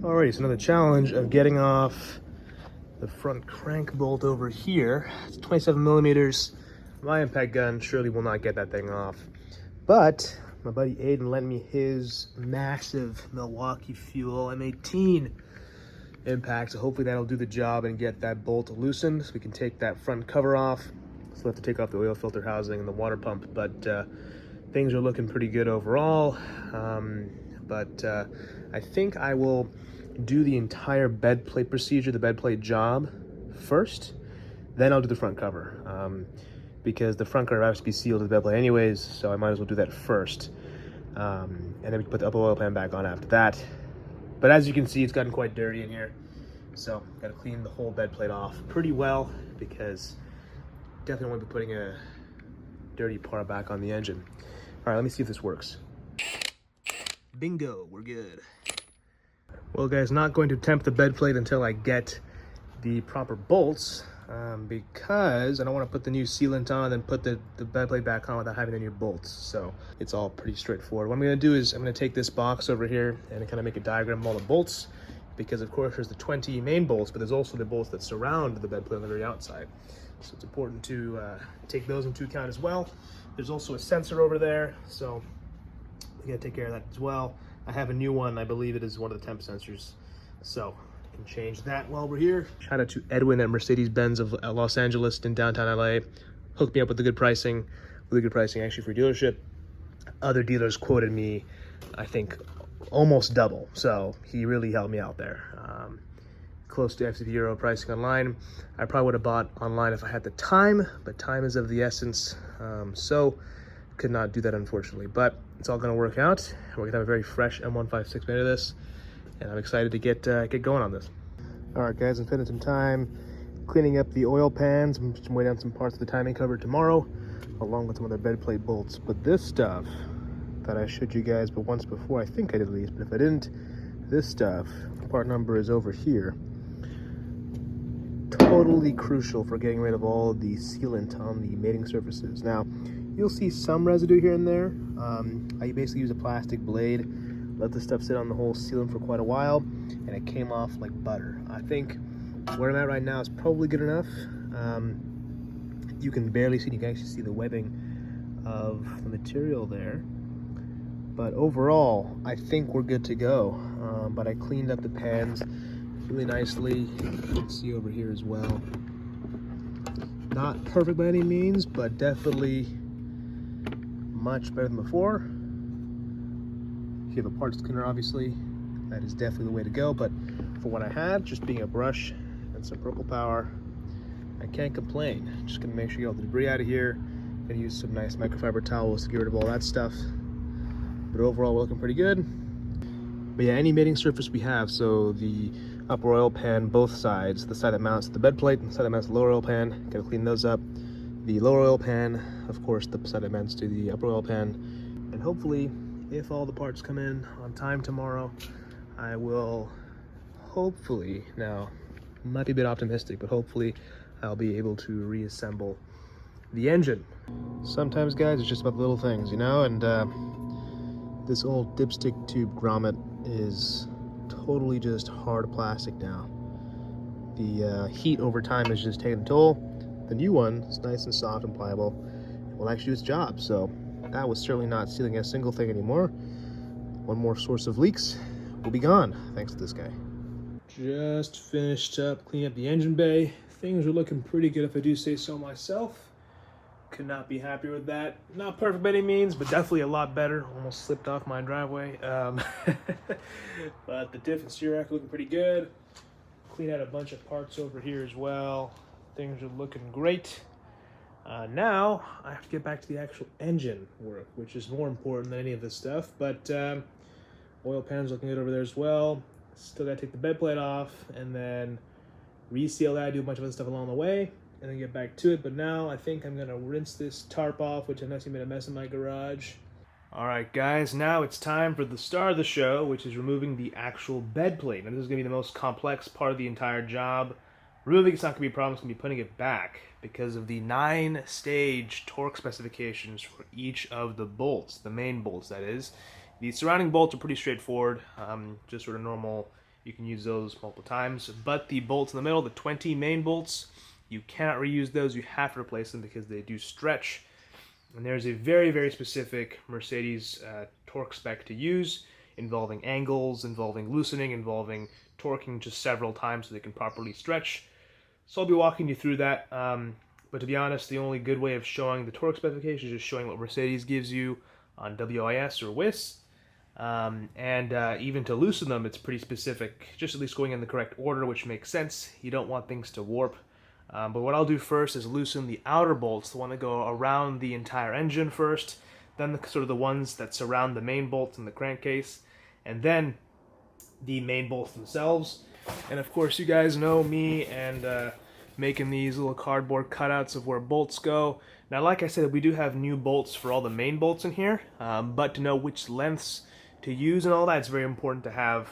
Alrighty, so another challenge of getting off the front crank bolt over here. It's 27 millimeters. My impact gun surely will not get that thing off. But my buddy Aiden lent me his massive Milwaukee Fuel M18 impact, so hopefully that'll do the job and get that bolt loosened so we can take that front cover off. So we'll have to take off the oil filter housing and the water pump, but things are looking pretty good overall. I think I will do the entire bed plate procedure, the bed plate job first, then I'll do the front cover. Because the front cover has to be sealed to the bed plate anyways, so I might as well do that first. And then we can put the upper oil pan back on after that. But as you can see, it's gotten quite dirty in here. So gotta clean the whole bed plate off pretty well, because definitely won't be putting a dirty part back on the engine. All right, let me see if this works. Bingo, we're good. Well guys, not going to tempt the bed plate until I get the proper bolts, because I don't want to put the new sealant on and put the bed plate back on without having the new bolts. So it's all pretty straightforward. What I'm going to do is I'm going to take this box over here and kind of make a diagram of all the bolts, because of course there's the 20 main bolts, but there's also the bolts that surround the bed plate on the very outside. So it's important to take those into account as well. There's also a sensor over there, so we got to take care of that as well. I have a new one. I believe it is one of the temp sensors, so I can change that while we're here. Shout out to Edwin at Mercedes-Benz of Los Angeles in downtown LA. Hooked me up with the good pricing, really good pricing actually for dealership. Other dealers quoted me, I think, almost double, so he really helped me out there. Close to FCP Euro pricing online. I probably would have bought online if I had the time, but time is of the essence, so could not do that unfortunately. But it's all going to work out. We're gonna have a very fresh M156 made of this, and I'm excited to get going on this. All right guys, I'm spending some time cleaning up the oil pans. I'm just weighing down some parts of the timing cover tomorrow, along with some of the bed plate bolts. But this stuff that I showed you guys but once before, I think I did at least, but if I didn't, this stuff, part number is over here. Totally crucial for getting rid of all the sealant on the mating surfaces. Now, you'll see some residue here and there. I basically use a plastic blade, let the stuff sit on the whole sealant for quite a while, and it came off like butter. I think where I'm at right now is probably good enough. You can barely see, you can actually see the webbing of the material there. But overall, I think we're good to go. But I cleaned up the pans really nicely. You can see over here as well. Not perfect by any means, but definitely much better than before. If you have a parts cleaner, obviously, that is definitely the way to go. But for what I had, just being a brush and some Purple Power, I can't complain. Just gonna make sure you get all the debris out of here. Gonna use some nice microfiber towels to get rid of all that stuff. But overall, we're looking pretty good. But yeah, any mating surface we have, so the upper oil pan, both sides, the side that mounts the bed plate and the side that mounts the lower oil pan, gotta clean those up. The lower oil pan, of course, the side that mounts to the upper oil pan. And hopefully, if all the parts come in on time tomorrow, I will hopefully, now, might be a bit optimistic, but hopefully I'll be able to reassemble the engine. Sometimes, guys, it's just about the little things, you know, and this old dipstick tube grommet is totally just hard plastic now. The heat over time is just taking a toll. The new one is nice and soft and pliable. It will actually do its job, so that was certainly not sealing a single thing anymore. One more source of leaks will be gone, thanks to this guy. Just finished up cleaning up the engine bay. Things are looking pretty good if I do say so myself. Could not be happier with that. Not perfect by any means, but definitely a lot better. Almost slipped off my driveway. But the diff and steer rack looking pretty good. Cleaned out a bunch of parts over here as well. Things are looking great. Now I have to get back to the actual engine work, which is more important than any of this stuff. But oil pan's looking good over there as well. Still gotta take the bed plate off and then reseal that, do a bunch of other stuff along the way, and then get back to it. But now I think I'm gonna rinse this tarp off, which I know made a mess in my garage. All right, guys, now it's time for the star of the show, which is removing the actual bed plate. Now this is gonna be the most complex part of the entire job. Really, it's not gonna be a problem. It's gonna be putting it back because of the 9-stage torque specifications for each of the bolts, the main bolts, that is. The surrounding bolts are pretty straightforward, just sort of normal you can use those multiple times. But the bolts in the middle, the 20 main bolts, you cannot reuse those. You have to replace them because they do stretch. And there's a very, very specific Mercedes torque spec to use, involving angles, involving loosening, involving torquing just several times so they can properly stretch. So I'll be walking you through that. But to be honest, the only good way of showing the torque specification is just showing what Mercedes gives you on WIS or WIS. Even to loosen them, it's pretty specific, just at least going in the correct order, which makes sense. You don't want things to warp. But what I'll do first is loosen the outer bolts, the one that go around the entire engine first, then sort of the ones that surround the main bolts in the crankcase, and then the main bolts themselves. And of course, you guys know me and making these little cardboard cutouts of where bolts go. Now, like I said, we do have new bolts for all the main bolts in here, but to know which lengths to use and all that, it's very important to have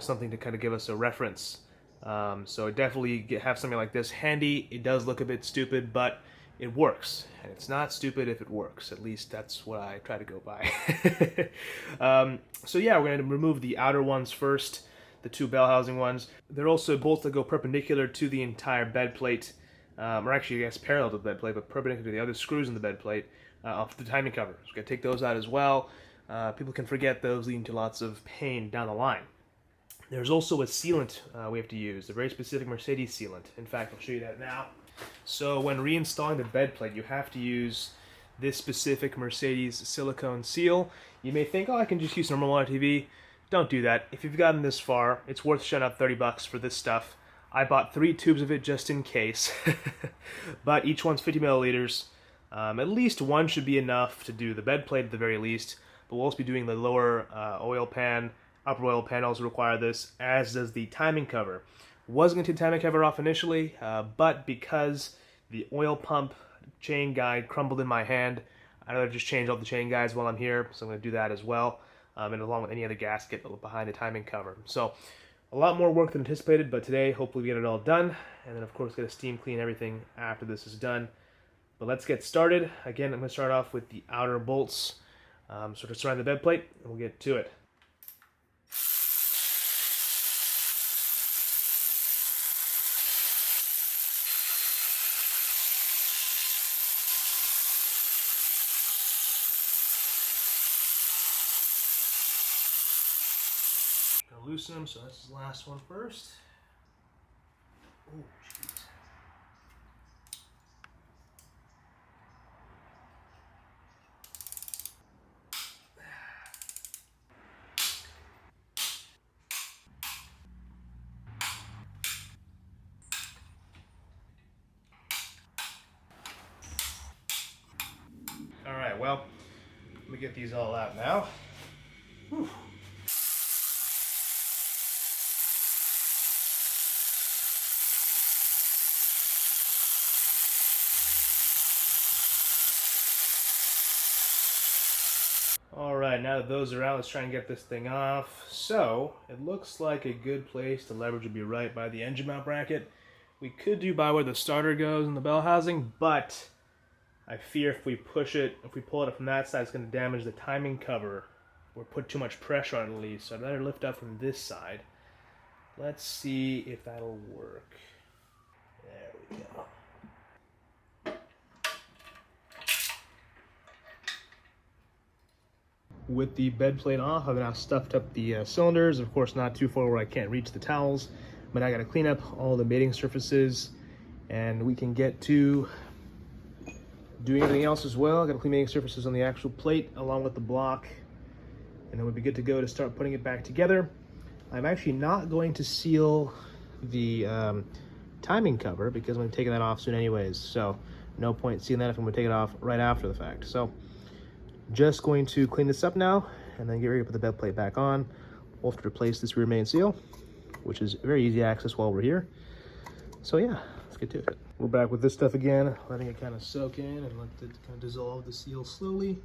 something to kind of give us a reference. So definitely have something like this handy. It does look a bit stupid, but it works. And it's not stupid if it works. At least that's what I try to go by. So yeah, we're going to remove the outer ones first, the two bell housing ones. They're also bolts that go perpendicular to the entire bed plate, or actually I guess parallel to the bed plate, but perpendicular to the other screws in the bed plate off the timing cover. So we're going to take those out as well. People can forget those, leading to lots of pain down the line. There's also a sealant we have to use, a very specific Mercedes sealant. In fact, I'll show you that now. So when reinstalling the bed plate, you have to use this specific Mercedes silicone seal. You may think, oh, I can just use normal RTV. Don't do that. If you've gotten this far, it's worth shelling out 30 bucks for this stuff. I bought 3 tubes of it just in case, but each one's 50 milliliters. At least one should be enough to do the bed plate at the very least, but we'll also be doing the lower oil pan. Upper oil pan also require this, as does the timing cover. Wasn't going to take the timing cover off initially, but because the oil pump chain guide crumbled in my hand, I'd rather just change all the chain guides while I'm here, so I'm going to do that as well, and along with any other gasket behind the timing cover. So a lot more work than anticipated, but today hopefully we get it all done, and then of course get a steam clean everything after this is done. But let's get started. Again, I'm going to start off with the outer bolts, sort of surround the bed plate, and we'll get to it. Gonna loosen them, so this is the last one first. Oh, jeez. All right, well, let me get these all out now. Whew. All right, now that those are out, let's try and get this thing off. So, it looks like a good place to leverage would be right by the engine mount bracket. We could do by where the starter goes in the bell housing, but I fear if we push it, if we pull it up from that side, it's going to damage the timing cover or put too much pressure on it at least. So I'd rather lift up from this side. Let's see if that'll work. There we go. With the bed plate off, I've now stuffed up the cylinders. Of course, not too far where I can't reach the towels, but I got to clean up all the mating surfaces, and we can get to doing everything else as well. I got to clean mating surfaces on the actual plate along with the block, and then we'll be good to go to start putting it back together. I'm actually not going to seal the timing cover because I'm taking that off soon anyways, so no point sealing that if I'm going to take it off right after the fact. So just going to clean this up now and then get ready to put the bed plate back on. We'll have to replace this rear main seal, which is very easy access while we're here. So yeah, let's get to it. We're back with this stuff again, letting it kind of soak in and let it kind of dissolve the seal slowly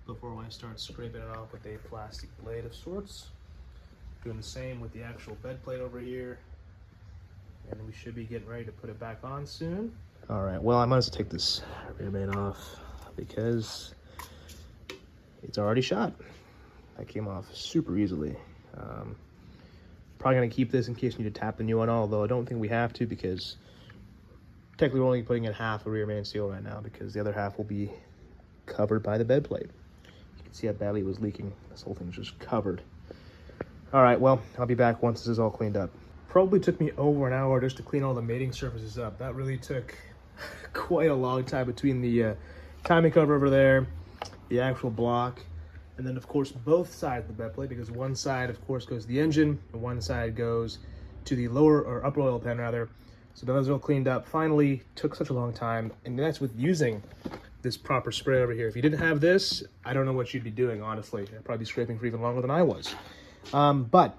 before I start scraping it off with a plastic blade of sorts. Doing the same with the actual bed plate over here, and we should be getting ready to put it back on soon. All right, well, I might as well take this rear main off because it's already shot. That came off super easily. Probably going to keep this in case you need to tap the new one, although I don't think we have to, because technically we're only putting in half a rear main seal right now, because the other half will be covered by the bed plate. You can see how badly it was leaking. This whole thing's just covered. All right, well, I'll be back once this is all cleaned up. Probably took me over an hour just to clean all the mating surfaces up. That really took quite a long time between the timing cover over there, the actual block, and then of course both sides of the bed plate, because one side of course goes to the engine and one side goes to the lower or upper oil pan rather. So that was all cleaned up. Finally, took such a long time, and that's with using this proper spray over here. If you didn't have this, I don't know what you'd be doing, honestly. I'd probably be scraping for even longer than I was. But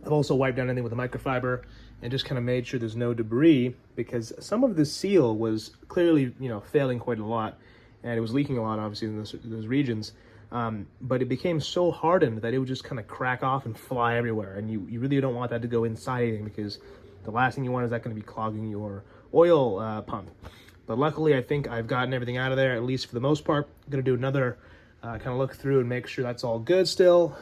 I've also wiped down anything with a microfiber and just kind of made sure there's no debris, because some of the seal was clearly, failing quite a lot, and it was leaking a lot, obviously, in those regions. But it became so hardened that it would just kind of crack off and fly everywhere, and you really don't want that to go inside anything, because the last thing you want is that going to be clogging your oil pump. But luckily, I think I've gotten everything out of there, at least for the most part. I'm going to do another kind of look through and make sure that's all good still.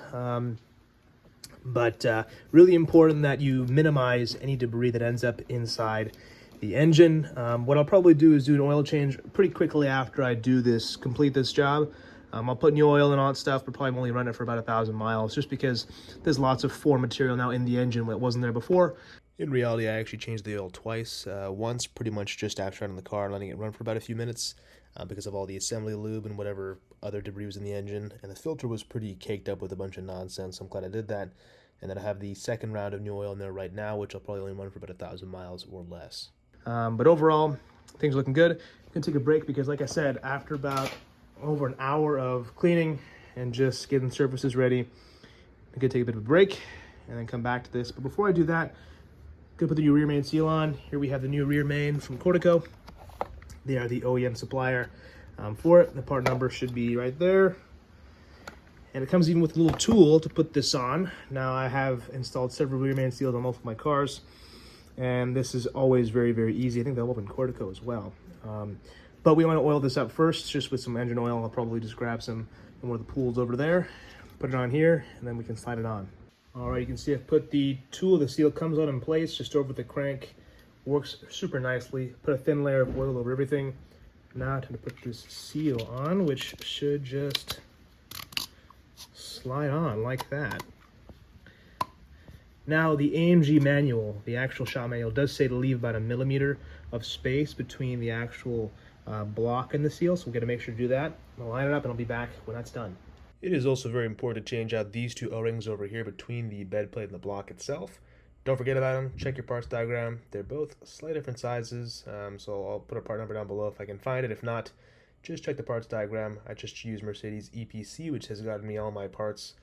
But really important that you minimize any debris that ends up inside the engine. What I'll probably do is do an oil change pretty quickly after I complete this job. I'll put new oil and all that stuff, but probably only run it for about 1,000 miles, just because there's lots of foreign material now in the engine that wasn't there before. In reality, I actually changed the oil twice. Once pretty much just after running the car and letting it run for about a few minutes because of all the assembly lube and whatever other debris was in the engine. And the filter was pretty caked up with a bunch of nonsense, so I'm glad I did that. And then I have the second round of new oil in there right now, which I'll probably only run for about 1,000 miles or less. But overall, things are looking good. I'm going to take a break because, like I said, after about over an hour of cleaning and just getting surfaces ready, I'm going to take a bit of a break and then come back to this. But before I do that, gonna put the new rear main seal on. Here we have the new rear main from Cortico. They are the OEM supplier for it. The part number should be right there. And it comes even with a little tool to put this on. Now I have installed several rear main seals on most of my cars, and this is always very, very easy. I think they'll open Cortico as well. But we want to oil this up first, just with some engine oil. I'll probably just grab some in one of the pools over there, put it on here, and then we can slide it on. All right, you can see I've put the tool, the seal comes out in place just over the crank. Works super nicely. Put a thin layer of oil over everything. Now time to put this seal on, which should just slide on like that. Now the AMG manual, the actual shop manual, does say to leave about 1 millimeter of space between the actual block and the seal, so we're gonna make sure to do that. I'll line it up and I'll be back when that's done. It is also very important to change out these two O-rings over here between the bed plate and the block itself. Don't forget about them. Check your parts diagram. They're both slightly different sizes, so I'll put a part number down below if I can find it. If not, just check the parts diagram. I just use Mercedes EPC, which has gotten me all my parts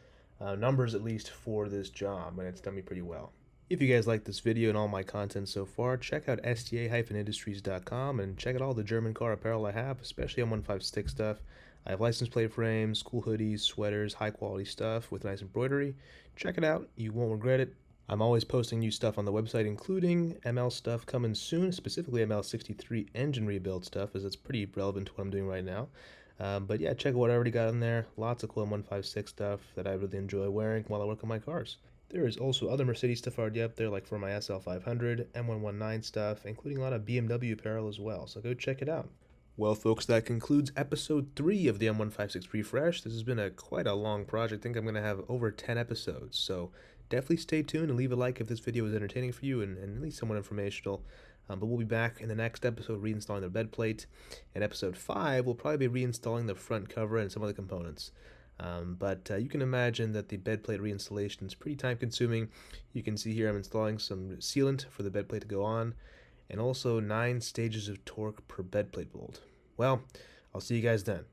numbers, at least for this job, and it's done me pretty well. If you guys like this video and all my content so far, check out sta-industries.com and check out all the German car apparel I have, especially M156 stuff. I have license plate frames, cool hoodies, sweaters, high quality stuff with nice embroidery. Check it out, you won't regret it. I'm always posting new stuff on the website, including ML stuff coming soon, specifically ML63 engine rebuild stuff, as it's pretty relevant to what I'm doing right now. But yeah, check out what I already got in there. Lots of cool M156 stuff that I really enjoy wearing while I work on my cars. There is also other Mercedes stuff already up there, like for my SL500, M119 stuff, including a lot of BMW apparel as well, so go check it out. Well, folks, that concludes episode 3 of the M156 Refresh. This has been quite a long project. I think I'm going to have over 10 episodes, so definitely stay tuned and leave a like if this video was entertaining for you and at least somewhat informational. But we'll be back in the next episode reinstalling the bed plate. In episode 5, we'll probably be reinstalling the front cover and some other components. But you can imagine that the bed plate reinstallation is pretty time consuming. You can see here I'm installing some sealant for the bed plate to go on, and also 9 stages of torque per bed plate bolt. Well, I'll see you guys then.